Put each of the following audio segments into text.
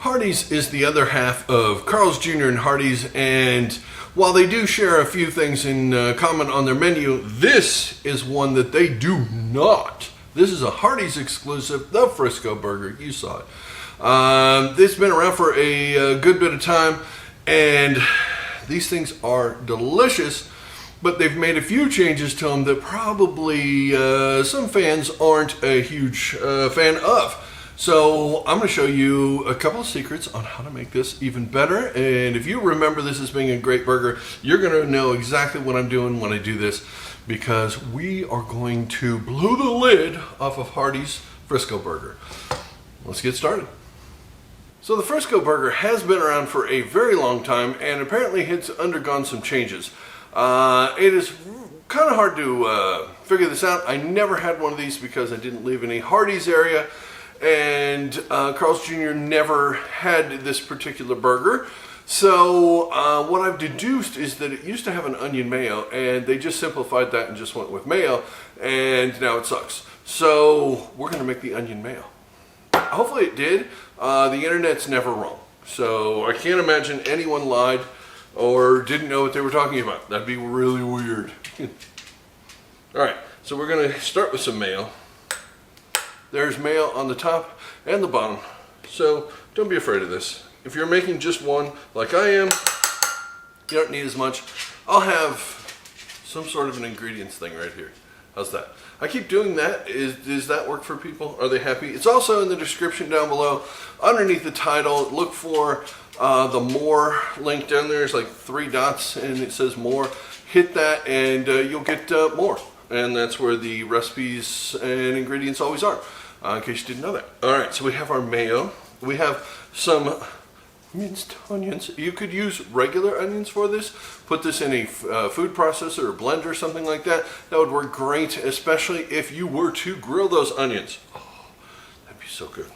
Hardee's is the other half of Carl's Jr. and Hardee's, and while they do share a few things in common on their menu, this is one that they do not. This is a Hardee's exclusive, the Frisco Burger. You saw it. It's been around for a good bit of time, and these things are delicious, but they've made a few changes to them that probably some fans aren't a huge fan of. So I'm going to show you a couple of secrets on how to make this even better. And if you remember this as being a great burger, you're going to know exactly what I'm doing when I do this, because we are going to blow the lid off of Hardee's Frisco Burger. Let's get started. So the Frisco Burger has been around for a very long time, and apparently it's undergone some changes. It is kind of hard to figure this out. I never had one of these because I didn't live in a Hardee's area, and Carl's Jr. never had this particular burger. So what I've deduced is that it used to have an onion mayo, and they just simplified that and just went with mayo, and now it sucks. So we're going to make the onion mayo. Hopefully it did. The internet's never wrong, so I can't imagine anyone lied or didn't know what they were talking about. That'd be really weird. Alright, so we're going to start with some mayo. There's mayo on the top and the bottom, so don't be afraid of this. If you're making just one, like I am, you don't need as much. I'll have some sort of an ingredients thing right here. How's that? I keep doing that. Does that work for people? Are they happy? It's also in the description down below. Underneath the title, look for the more link down there. There's like 3 dots and it says more. Hit that and you'll get more. And that's where the recipes and ingredients always are, in case you didn't know that. Alright, so we have our mayo. We have some minced onions. You could use regular onions for this. Put this in a food processor or blender or something like that. That would work great, especially if you were to grill those onions. Oh, that'd be so good.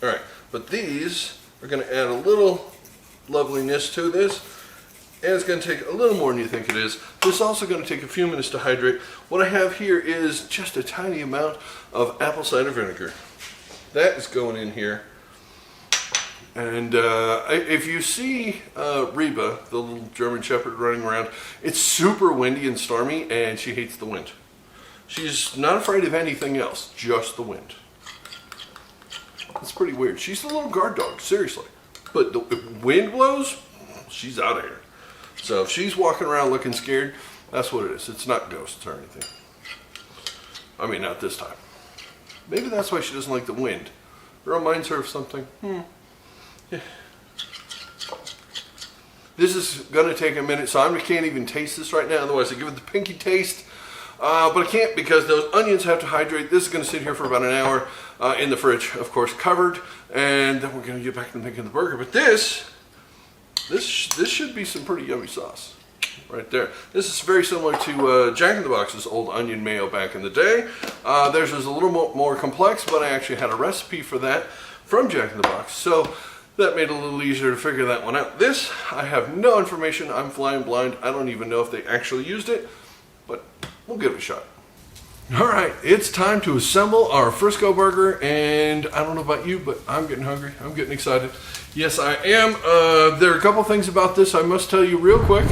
Alright, but these are going to add a little loveliness to this. And it's going to take a little more than you think it is. This is also going to take a few minutes to hydrate. What I have here is just a tiny amount of apple cider vinegar. That is going in here. And if you see Reba, the little German Shepherd running around, it's super windy and stormy, and she hates the wind. She's not afraid of anything else, just the wind. It's pretty weird. She's a little guard dog, seriously. But the wind blows, she's out of here. So if she's walking around looking scared, that's what it is. It's not ghosts or anything. I mean, not this time. Maybe that's why she doesn't like the wind. It reminds her of something. Yeah. This is going to take a minute, so I can't even taste this right now. Otherwise, I give it the pinky taste. But I can't because those onions have to hydrate. This is going to sit here for about an hour in the fridge, of course, covered. And then we're going to get back to making the burger. But this should be some pretty yummy sauce right there. This is very similar to Jack in the Box's old onion mayo back in the day. Theirs was a little more complex, but I actually had a recipe for that from Jack in the Box. So that made it a little easier to figure that one out. This, I have no information. I'm flying blind. I don't even know if they actually used it, but we'll give it a shot. All right, it's time to assemble our Frisco Burger, and I don't know about you, but I'm getting hungry. I'm getting excited. Yes, I am. There are a couple things about this I must tell you real quick.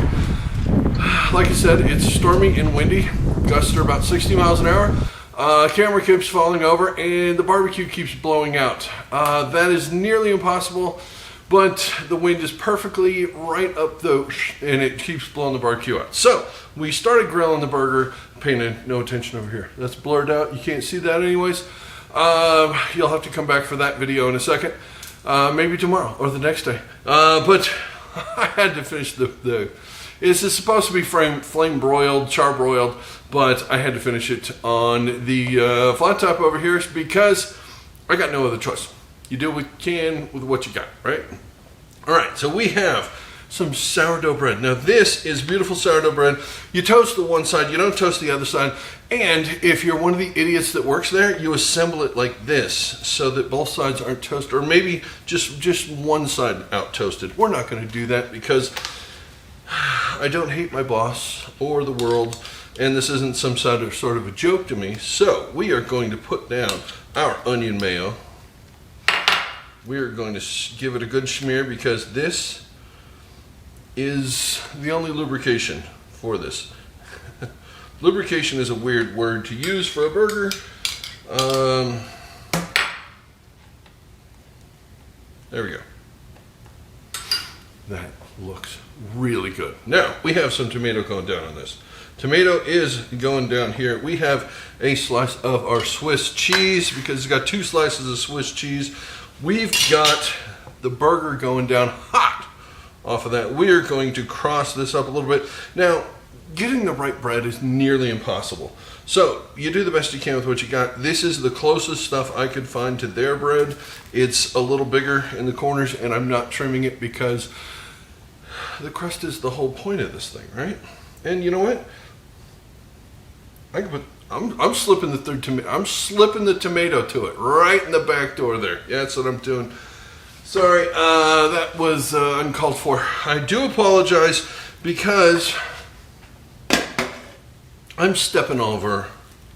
Like I said, it's stormy and windy. Gusts are about 60 miles an hour. Camera keeps falling over, and the barbecue keeps blowing out. That is nearly impossible, but the wind is perfectly right up and it keeps blowing the barbecue out. So we started grilling the burger. Paying no attention over here. That's blurred out. You can't see that anyways. You'll have to come back for that video in a second. Maybe tomorrow or the next day. But I had to finish this is supposed to be flame broiled, charbroiled, but I had to finish it on the flat top over here because I got no other choice. You do what you can with what you got, right? All right, so we have some sourdough bread. Now this is beautiful sourdough bread. You toast the one side, you don't toast the other side. And if you're one of the idiots that works there, you assemble it like this so that both sides aren't toasted, or maybe just one side out toasted. We're not going to do that because I don't hate my boss or the world, and this isn't some sort of a joke to me. So we are going to put down our onion mayo. we are going to give it a good smear because this is the only lubrication for this. Lubrication is a weird word to use for a burger. There we go. That looks really good. Now, we have some tomato going down on this. Tomato is going down here. We have a slice of our Swiss cheese because it's got 2 slices of Swiss cheese. We've got the burger going down hot off of that. We're going to cross this up a little bit. Now, getting the right bread is nearly impossible. So, you do the best you can with what you got. This is the closest stuff I could find to their bread. It's a little bigger in the corners, and I'm not trimming it because the crust is the whole point of this thing, right? And you know what? I can put, I'm slipping the third tomato. I'm slipping the tomato to it right in the back door there. Yeah, that's what I'm doing. Sorry, that was uncalled for. I do apologize because I'm stepping all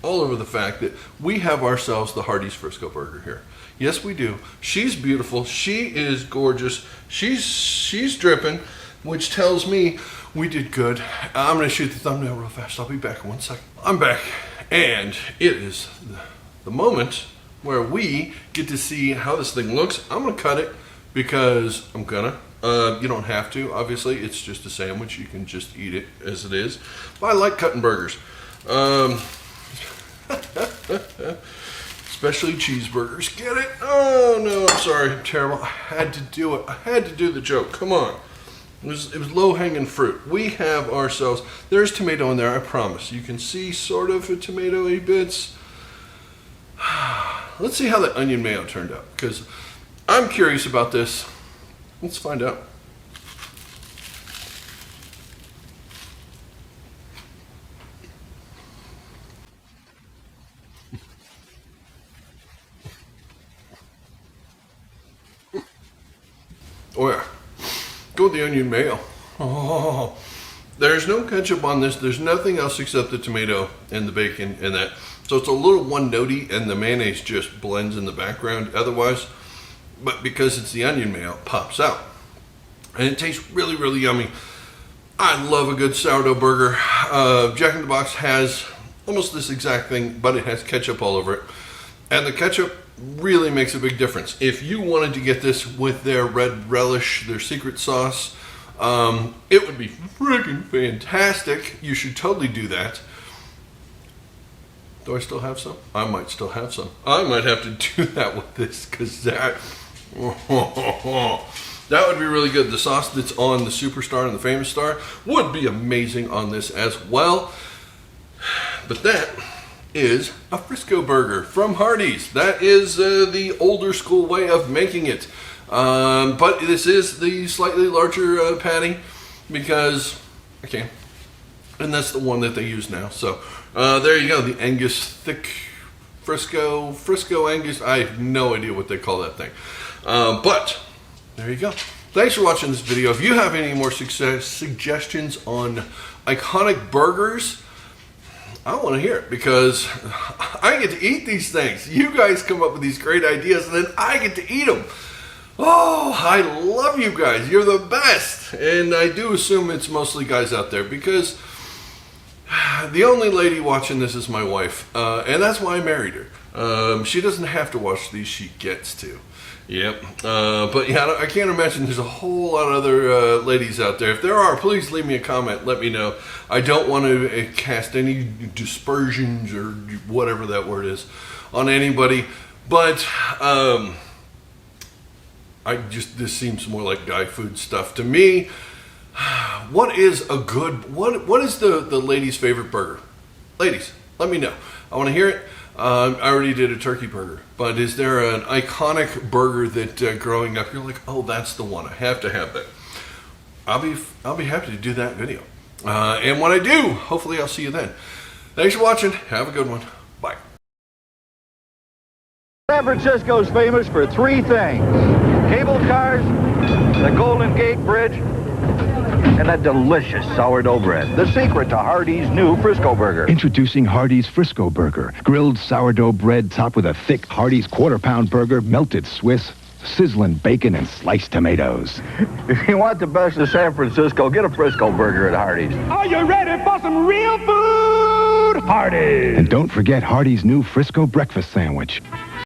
over the fact that we have ourselves the Hardee's Frisco Burger here. Yes, we do. She's beautiful. She is gorgeous. She's dripping, which tells me we did good. I'm going to shoot the thumbnail real fast. I'll be back in 1 second. I'm back, and it is the moment where we get to see how this thing looks. I'm going to cut it because I'm gonna. You don't have to, obviously. It's just a sandwich. You can just eat it as it is. But I like cutting burgers. Especially cheeseburgers. Get it? Oh, no, I'm sorry. I'm terrible. I had to do it. I had to do the joke. Come on. It was low-hanging fruit. We have ourselves, there's tomato in there, I promise. You can see sort of a tomato-y bits. Let's see how that onion mayo turned out, because I'm curious about this. Let's find out. Oh yeah, go with the onion mayo. Oh, there's no ketchup on this. There's nothing else except the tomato and the bacon and that. So it's a little one-notey, and the mayonnaise just blends in the background otherwise. But because it's the onion mayo, it pops out. And it tastes really, really yummy. I love a good sourdough burger. Jack in the Box has almost this exact thing, but it has ketchup all over it. And the ketchup really makes a big difference. If you wanted to get this with their red relish, their secret sauce, it would be freaking fantastic. You should totally do that. Do I still have some? I might still have some. I might have to do that with this because that would be really good. The sauce that's on the Superstar and the Famous Star would be amazing on this as well. But that is a Frisco Burger from Hardee's. That is the older school way of making it. But this is the slightly larger patty because I can. And that's the one that they use now. So there you go, the Angus thick Frisco Angus. I have no idea what they call that thing. But there you go. Thanks for watching this video. If you have any more suggestions on iconic burgers, I want to hear it because I get to eat these things. You guys come up with these great ideas and then I get to eat them. Oh, I love you guys. You're the best. And I do assume it's mostly guys out there because the only lady watching this is my wife. And that's why I married her. She doesn't have to watch these. She gets to. Yep. But yeah, I can't imagine there's a whole lot of other ladies out there. If there are, please leave me a comment. Let me know. I don't want to cast any dispersions or whatever that word is on anybody. But this seems more like guy food stuff to me. What is a good, what is the ladies' favorite burger? Ladies, let me know. I want to hear it. I already did a turkey burger, but is there an iconic burger that growing up you're like, oh, that's the one, I have to have that? I'll be happy to do that video. And when I do, hopefully I'll see you then. Thanks for watching. Have a good one. Bye. San Francisco is famous for 3 things: cable cars, the Golden Gate Bridge, and that delicious sourdough bread. The secret to Hardee's new Frisco Burger. Introducing Hardee's Frisco Burger. Grilled sourdough bread topped with a thick Hardee's quarter-pound burger, melted Swiss, sizzling bacon, and sliced tomatoes. If you want the best of San Francisco, get a Frisco Burger at Hardee's. Are you ready for some real food? Hardee! And don't forget Hardee's new Frisco breakfast sandwich.